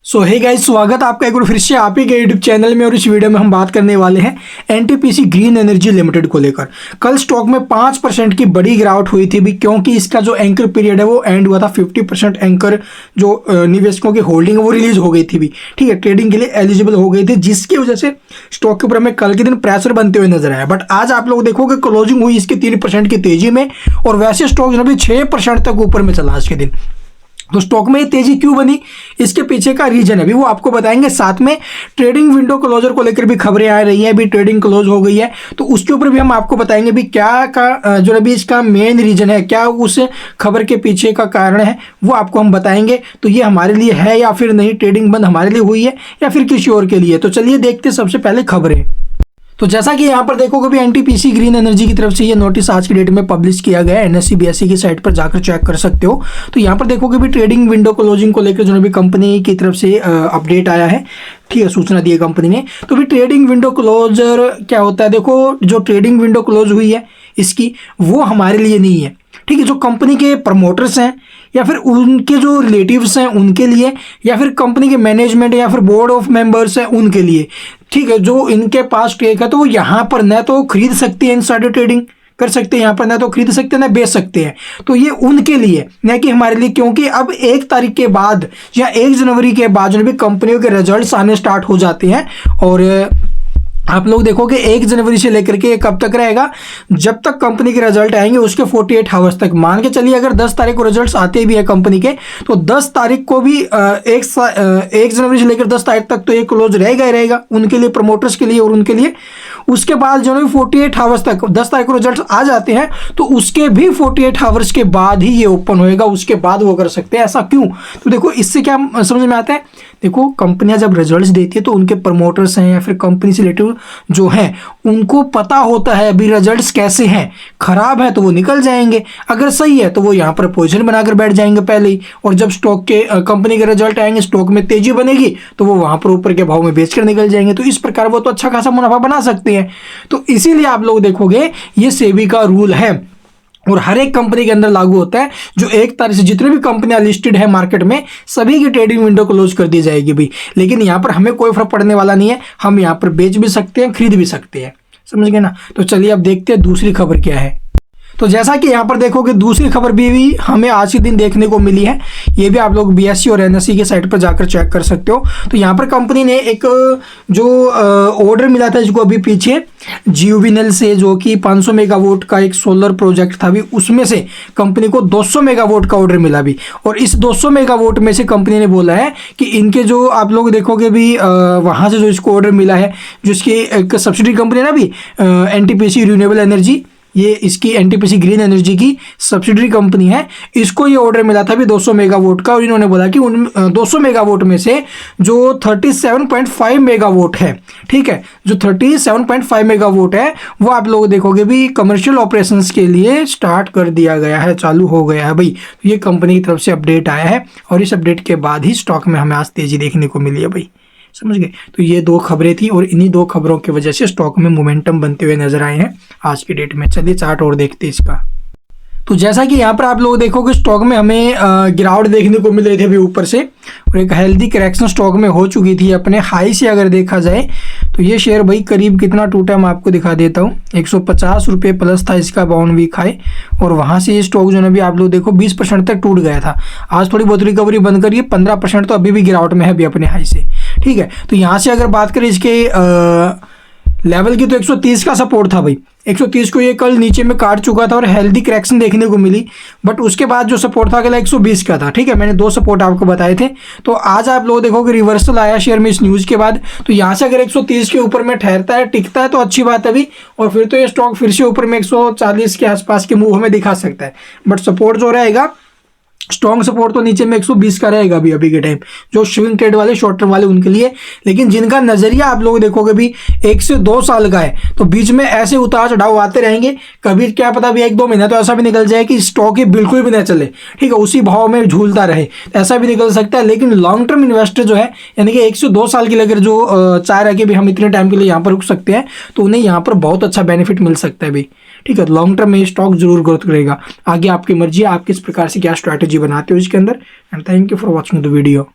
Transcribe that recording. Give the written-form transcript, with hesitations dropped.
सो hey guys, स्वागत आपका एक बार फिर से आप ही के यूट्यूब चैनल में। और इस वीडियो में हम बात करने वाले हैं एनटीपीसी ग्रीन एनर्जी लिमिटेड को लेकर। कल स्टॉक में 5% की बड़ी गिरावट हुई थी भी, क्योंकि इसका जो एंकर पीरियड है वो एंड हुआ था। 50% एंकर जो निवेशकों की होल्डिंग है वो रिलीज हो गई थी भी, ठीक है, ट्रेडिंग के लिए एलिजिबल हो गई थी, जिसकी वजह से स्टॉक के ऊपर हमें कल के दिन प्रेशर बनते हुए नजर आया। बट आज आप लोग देखोगे क्लोजिंग हुई इसकी 3% की तेजी में, और वैसे स्टॉक जो भी 6% तक ऊपर में चला आज के दिन। तो स्टॉक में ये तेजी क्यों बनी, इसके पीछे का रीजन है भी वो आपको बताएंगे। साथ में ट्रेडिंग विंडो क्लोजर को लेकर भी खबरें आ रही है, अभी ट्रेडिंग क्लोज हो गई है, तो उसके ऊपर भी हम आपको बताएंगे भी क्या का जो अभी इसका मेन रीजन है, क्या उस खबर के पीछे का कारण है, वो आपको हम बताएंगे। तो ये हमारे लिए है या फिर नहीं, ट्रेडिंग बंद हमारे लिए हुई है या फिर किसी और के लिए। तो चलिए देखते सबसे पहले खबरें। तो जैसा कि यहाँ पर देखोगे भी एनटीपीसी ग्रीन एनर्जी की तरफ से ये नोटिस आज की डेट में पब्लिश किया गया है। एनएससी बीएसई की साइट पर जाकर चेक कर सकते हो। तो यहाँ पर देखोगे भी ट्रेडिंग विंडो क्लोजिंग को लेकर जो भी कंपनी की तरफ से अपडेट आया है, ठीक है, सूचना दी है कंपनी ने। तो भी ट्रेडिंग विंडो क्लोजर क्या होता है, देखो जो ट्रेडिंग विंडो क्लोज हुई है इसकी वो हमारे लिए नहीं है, ठीक है, जो कंपनी के प्रमोटर्स हैं या फिर उनके जो रिलेटिव्स हैं उनके लिए, या फिर कंपनी के मैनेजमेंट या फिर बोर्ड ऑफ मेंबर्स हैं उनके लिए, ठीक है, जो इनके पास स्टेक है तो वो यहाँ पर न तो खरीद सकते हैं, इनसाइडर ट्रेडिंग कर सकते हैं, यहाँ पर ना तो खरीद सकते हैं ना बेच सकते हैं। तो ये उनके लिए, न कि हमारे लिए, क्योंकि अब 1 तारीख के बाद या 1 जनवरी के बाद जो भी कंपनियों के रिजल्ट्स आने स्टार्ट हो जाते हैं। और आप लोग देखोगे 1 जनवरी से लेकर के कब तक रहेगा, जब तक कंपनी के रिजल्ट आएंगे उसके 48 आवर्स तक। मान के चलिए अगर 10 तारीख को रिजल्ट्स आते भी है कंपनी के, तो 10 तारीख को भी 1 जनवरी से लेकर 10 तारीख तक तो ये क्लोज रहेगा ही रहेगा उनके लिए, प्रमोटर्स के लिए और उनके लिए। उसके बाद जो 48 आवर्स तक, 10 तारीख को रिजल्ट आ जाते हैं तो उसके भी 48 आवर्स के बाद ही ये ओपन होएगा, उसके बाद वो कर सकते हैं। ऐसा क्यों? तो देखो इससे क्या समझ में आता है, देखो कंपनियां जब रिजल्ट्स देती है तो उनके प्रमोटर्स हैं या फिर कंपनी से रिलेटिव जो हैं उनको पता होता है अभी रिजल्ट्स कैसे हैं। खराब है तो वो निकल जाएंगे, अगर सही है तो वो यहाँ पर पोजीशन बनाकर बैठ जाएंगे पहले ही। और जब स्टॉक के कंपनी के रिजल्ट आएंगे, स्टॉक में तेजी बनेगी तो वो वहां पर ऊपर के भाव में बेचकर निकल जाएंगे। तो इस प्रकार वो तो अच्छा खासा मुनाफा बना सकते हैं। तो इसीलिए आप लोग देखोगे ये सेबी का रूल है और हर एक कंपनी के अंदर लागू होता है। जो 1 तारीख से जितनी भी कंपनियां लिस्टेड है मार्केट में, सभी की ट्रेडिंग विंडो क्लोज कर दी जाएगी भाई। लेकिन यहाँ पर हमें कोई फर्क पड़ने वाला नहीं है, हम यहाँ पर बेच भी सकते हैं, खरीद भी सकते हैं, समझ गए ना। तो चलिए अब देखते हैं दूसरी खबर क्या है। तो जैसा कि यहाँ पर देखोगे दूसरी खबर भी हमें आज के दिन देखने को मिली है, ये भी आप लोग बीएसई और एनएससी के साइट पर जाकर चेक कर सकते हो। तो यहाँ पर कंपनी ने एक जो ऑर्डर मिला था इसको अभी पीछे जीयूवीएनएल से, जो कि 500 मेगावाट का एक सोलर प्रोजेक्ट था भी, उसमें से कंपनी को 200 मेगावाट का ऑर्डर मिला भी। और इस 200 मेगावाट में से कंपनी ने बोला है कि इनके जो आप लोग देखोगे भी वहाँ से जो इसको ऑर्डर मिला है, जिसकी एक सब्सिडी कंपनी है ना भी एनटीपीसी रिन्यूएबल एनर्जी, ये इसकी एनटीपीसी ग्रीन एनर्जी की सब्सिडरी कंपनी है, इसको ये ऑर्डर मिला था भी 200 मेगावाट का। और इन्होंने बोला कि उन 200 मेगावाट में से जो 37.5 मेगावाट है, ठीक है, जो 37.5 मेगावाट है वो आप लोग देखोगे भी कमर्शियल ऑपरेशंस के लिए स्टार्ट कर दिया गया है, चालू हो गया है भाई। तो ये कंपनी की तरफ से अपडेट आया है और इस अपडेट के बाद ही स्टॉक में हमें आज तेजी देखने को मिली है भाई, समझ गए। तो ये 2 खबरें थी और इन्हीं 2 खबरों की वजह से स्टॉक में मोमेंटम बनते हुए नजर आए हैं आज की डेट में। चलिए चार्ट और देखते हैं इसका। तो जैसा कि यहाँ पर आप लोग देखोगे स्टॉक में हमें गिरावट देखने को मिल रही थी अभी ऊपर से, और एक हेल्दी करेक्शन स्टॉक में हो चुकी थी। अपने हाई से अगर देखा जाए तो ये शेयर भाई करीब कितना टूटा मैं आपको दिखा देता हूँ। 150 रुपये प्लस था इसका बाउंड वीक हाई, और वहाँ से ये स्टॉक जो है भी आप लोग देखो 20% तक टूट गया था। आज थोड़ी बहुत रिकवरी बंद करिए, 15% तो अभी भी गिरावट में है अभी अपने हाई से, ठीक है। तो यहाँ से अगर बात करें इसके लेवल की, तो 130 का सपोर्ट था भाई, 130 को ये कल नीचे में काट चुका था और हेल्दी करेक्शन देखने को मिली। बट उसके बाद जो सपोर्ट था अगला 120 का था, ठीक है, मैंने 2 सपोर्ट आपको बताए थे। तो आज आप लोग देखोगे रिवर्सल आया शेयर में इस न्यूज़ के बाद। तो यहाँ से अगर 130 के ऊपर में ठहरता है, टिकता है तो अच्छी बात है अभी, और फिर तो ये स्टॉक फिर से ऊपर में 140 के आसपास के मूव हमें दिखा सकता है। बट सपोर्ट जो रहेगा, स्ट्रॉन्ग सपोर्ट तो नीचे में 120 का रहेगा अभी के टाइम, जो स्विंग ट्रेड वाले, शॉर्ट टर्म वाले उनके लिए। लेकिन जिनका नजरिया आप लोग देखोगे भी 1 से 2 साल का है, तो बीच में ऐसे उतार चढ़ाव आते रहेंगे। कभी क्या पता भी 1-2 महीना तो ऐसा भी निकल जाए कि स्टॉक ही बिल्कुल भी ना चले, ठीक है, उसी भाव में झूलता रहे, ऐसा भी निकल सकता है। लेकिन लॉन्ग टर्म इन्वेस्टर जो है, यानी कि 1 से 2 साल के लिए अगर जो चाह रहे कि भी हम इतने टाइम के लिए यहाँ पर रुक सकते हैं, तो उन्हें यहाँ पर बहुत अच्छा बेनिफिट मिल सकता है भी, ठीक है। लॉन्ग टर्म में स्टॉक जरूर ग्रोथ करेगा। आगे आपकी मर्जी है, आप किस प्रकार से क्या स्ट्रैटेजी बनाते हो इसके अंदर। And thank you for watching the video.